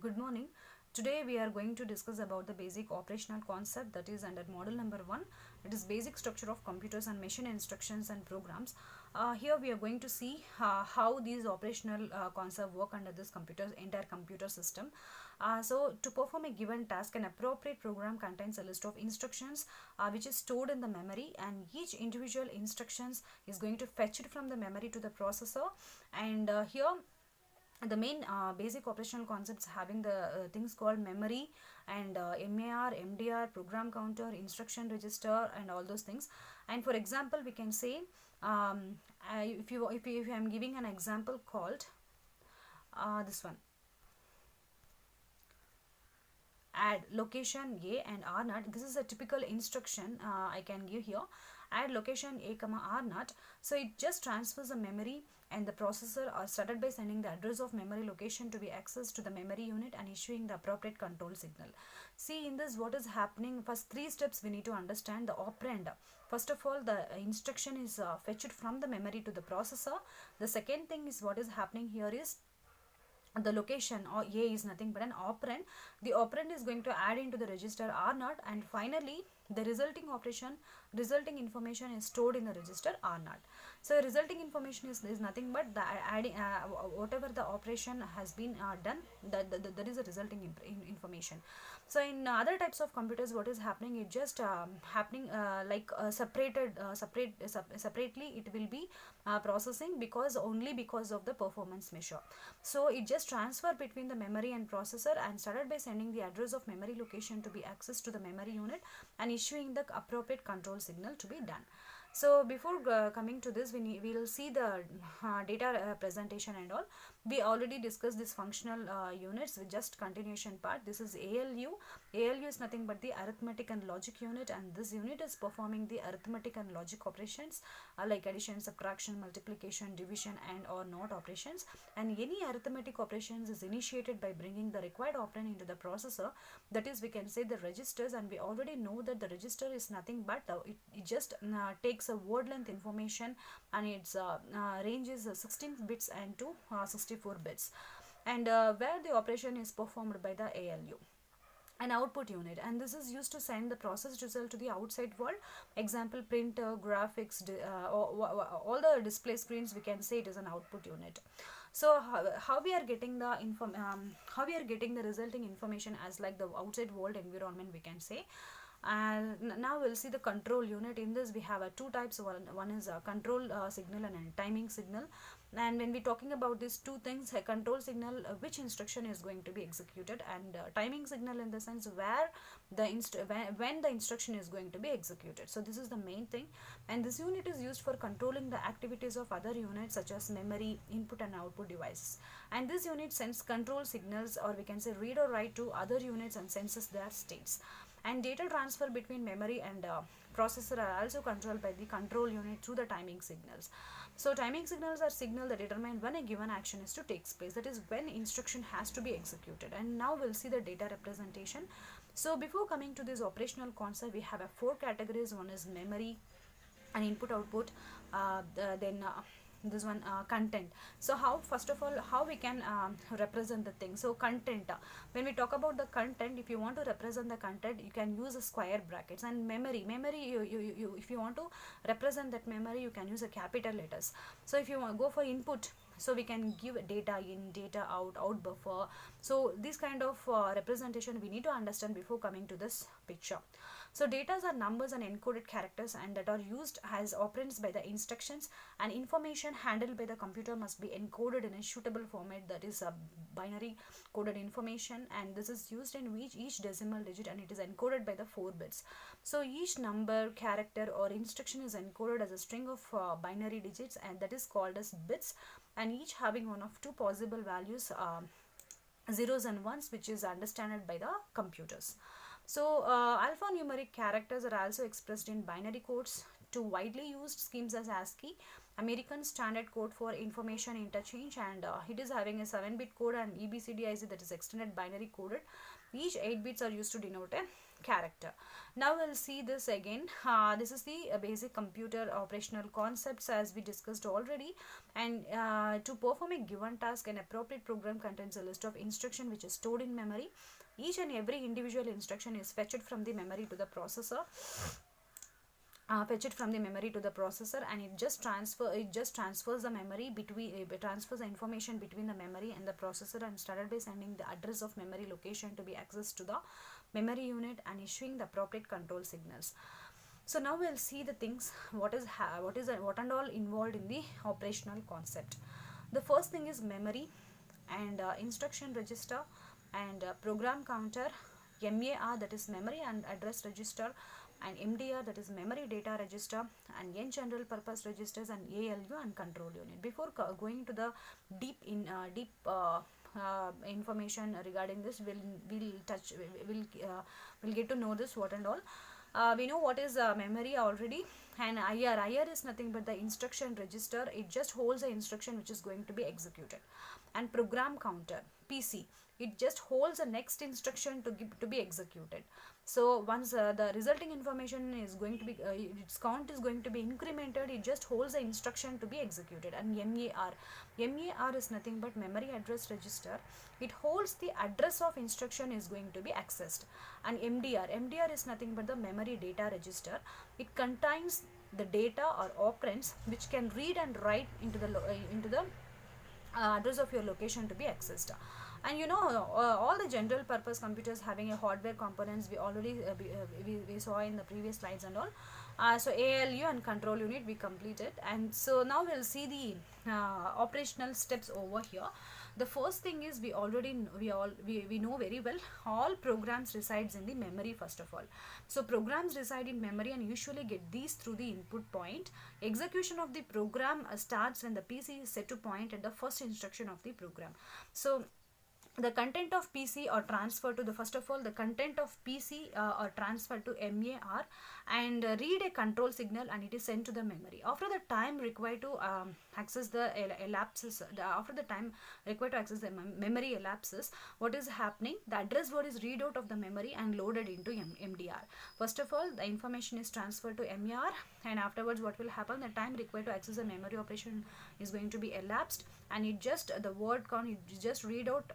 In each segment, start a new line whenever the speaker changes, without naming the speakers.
Good morning. Today we are going to discuss about the basic operational concept that is under model number 1. It is basic structure of computers and machine instructions and programs. Here we are going to see how these operational concepts work under this entire computer system. So to perform a given task, an appropriate program contains a list of instructions which is stored in the memory, and each individual instructions is going to fetch it from the memory to the processor. And here the main basic operational concepts having the things called memory and MAR, MDR, program counter, instruction register, and all those things. And for example, we can say if I am giving an example called this one, add location A and R naught. This is a typical instruction I can give here. Add location A comma R naught. So it just transfers the memory, and the processor are started by sending the address of memory location to be accessed to the memory unit and issuing the appropriate control signal. See, in this what is happening, first 3 steps we need to understand the operand. First of all, the instruction is fetched from the memory to the processor. The second thing is what is happening here is the location, or A is nothing but an operand. The operand is going to add into the register R naught, and finally the resulting information is stored in the register R naught. So resulting information is nothing but the adding whatever the operation has been done, that is the resulting information. So in other types of computers, what is happening, it just happening separately it will be processing, because of the performance measure. So it just transfer between the memory and processor, and started by sending the address of memory location to be accessed to the memory unit and issuing the appropriate control signal to be done. So before coming to this, we will see the data presentation and all. We already discussed this functional units with just continuation part. This is ALU. ALU is nothing but the arithmetic and logic unit, and this unit is performing the arithmetic and logic operations like addition, subtraction, multiplication, division, and or not operations. And any arithmetic operations is initiated by bringing the required operand into the processor, that is we can say the registers. And we already know that the register is nothing but it just takes a word length information, and its range is 16 bits and to 64 bits, and where the operation is performed by the ALU. An output unit, and this is used to send the processed result to the outside world. Example, printer, graphics, all the display screens, we can say it is an output unit. So how we are getting the resulting information as like the outside world environment, we can say. And now we'll see the control unit. In this we have two types. One is a control signal and a timing signal. And when we're talking about these two things, a control signal, which instruction is going to be executed, and timing signal in the sense where the when the instruction is going to be executed. So this is the main thing, and this unit is used for controlling the activities of other units such as memory, input and output devices. And this unit sends control signals, or we can say read or write, to other units and senses their states. And data transfer between memory and processor are also controlled by the control unit through the timing signals. So timing signals are signals that determine when a given action is to take place, that is when instruction has to be executed. And now we'll see the data representation. So before coming to this operational concept, we have 4 categories. One is memory and input output, then this one content. So how, first of all, how we can represent the thing. So content, when we talk about the content, if you want to represent the content, you can use a square brackets. And memory you if you want to represent that memory, you can use a capital letters. So if you want go for input, so we can give data in, data out buffer. So this kind of representation we need to understand before coming to this picture. So data are numbers and encoded characters, and that are used as operands by the instructions, and information handled by the computer must be encoded in a suitable format, that is a binary coded information, and this is used in each decimal digit, and it is encoded by the 4 bits. So each number, character or instruction is encoded as a string of binary digits, and that is called as bits, and each having one of 2 possible values, zeros and ones, which is understood by the computers. So alphanumeric characters are also expressed in binary codes. 2 widely used schemes as ASCII American Standard Code for Information Interchange, and it is having a 7-bit code and EBCDIC, that is extended binary coded. Each 8 bits are used to denote a character. Now we'll see this again. This is the basic computer operational concepts as we discussed already, and to perform a given task, an appropriate program contains a list of instruction which is stored in memory. Each and every individual instruction is fetched from the memory to the processor. And it just transfers the memory between transfers the information between the memory and the processor, and started by sending the address of memory location to be accessed to the memory unit and issuing the appropriate control signals. So now we'll see the things what and all involved in the operational concept. The first thing is memory and instruction register and program counter, MAR, that is memory and address register, and MDR, that is memory data register, and N general purpose registers, and ALU and control unit. Before going to the deep information regarding this, we'll get to know this what and all. We know what is memory already, and IR is nothing but the instruction register. It just holds the instruction which is going to be executed. And program counter, PC, it just holds the next instruction to be executed. So once the resulting information is going to be its count is going to be incremented, it just holds the instruction to be executed. And MAR is nothing but memory address register. It holds the address of instruction is going to be accessed. And MDR is nothing but the memory data register. It contains the data or operands which can read and write into the address of your location to be accessed. And you know, all the general purpose computers having a hardware components, we already we saw in the previous slides and all. So ALU and control unit we completed, and so now we'll see the operational steps over here. The first thing is we know very well all programs resides in the memory first of all. So programs reside in memory and usually get these through the input point. Execution of the program starts when the PC is set to point at the first instruction of the program. So the content of PC are transferred to the the content of PC are transferred to MAR and read a control signal, and it is sent to the memory. After the time required to access the memory elapses, what is happening? The address word is read out of the memory and loaded into MDR. First of all, the information is transferred to MAR, and afterwards what will happen? The time required to access the memory operation is going to be elapsed, and it just the word count it just read out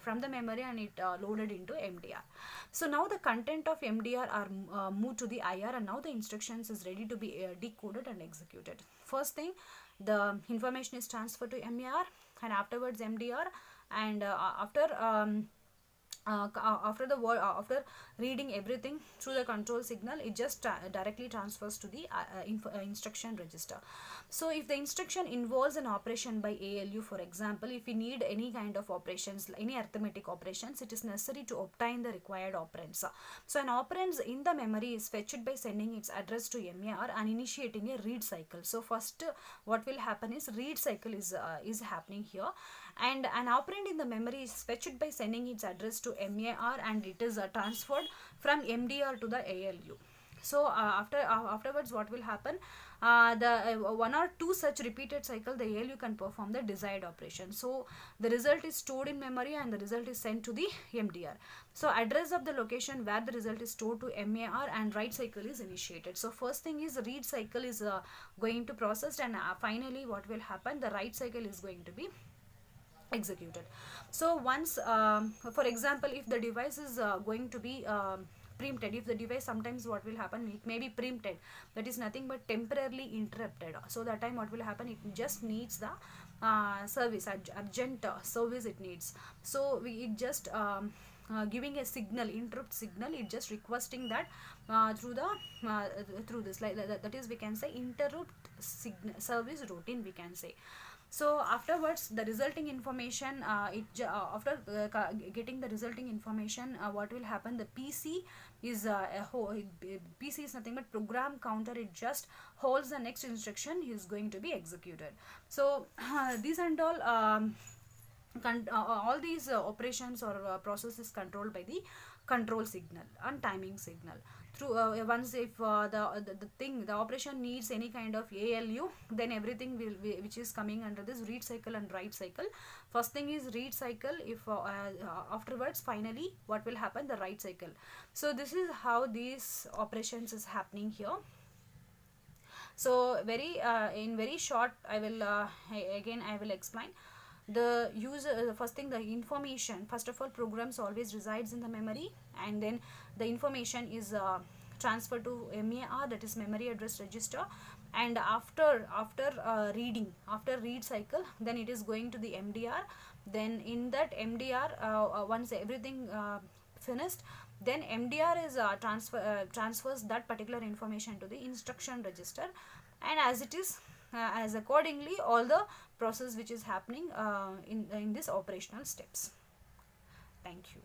from the memory, and it loaded into MDR. So now the content of MDR are moved to the IR, and now the instructions is ready to be decoded and executed. First thing, the information is transferred to MAR, and afterwards MDR, and after reading everything through the control signal, it just directly transfers to the instruction register. So if the instruction involves an operation by ALU, for example, if we need any kind of operations, any arithmetic operations, it is necessary to obtain the required operands. So an operands in the memory is fetched by sending its address to MAR and initiating a read cycle. So first what will happen is read cycle is happening here, and an operand in the memory is fetched by sending its address to MAR, and it is transferred from MDR to the ALU. So afterwards what will happen? The one or two such repeated cycle, the ALU can perform the desired operation. So the result is stored in memory and the result is sent to the MDR. So address of the location where the result is stored to MAR, and write cycle is initiated. So first thing is read cycle is going to process, and finally what will happen? The write cycle is going to be executed. So once for example, if the device is going to be preempted, if the device, sometimes what will happen, it may be preempted, that is nothing but temporarily interrupted. So that time what will happen? It just needs the service, urgent service it needs. So it just giving a signal, interrupt signal, it just requesting that through this, like that is we can say interrupt signal service routine we can say. So afterwards the resulting information, after getting the resulting information, what will happen? The PC is PC is nothing but program counter. It just holds the next instruction is going to be executed. So these and all all these operations or process is controlled by the control signal and timing signal. Through once if the thing, the operation needs any kind of ALU, then everything will be, which is coming under this read cycle and write cycle. First thing is read cycle, if afterwards finally what will happen, the write cycle. So this is how these operations is happening here. So very in very short, I will again I will explain the user. First thing, the information, first of all, programs always resides in the memory, and then the information is transferred to MAR, that is memory address register, and after reading, after read cycle, then it is going to the MDR. Then in that MDR, once everything finished, then MDR is transfers that particular information to the instruction register, and as it is as accordingly all the process which is happening in this operational steps. Thank you.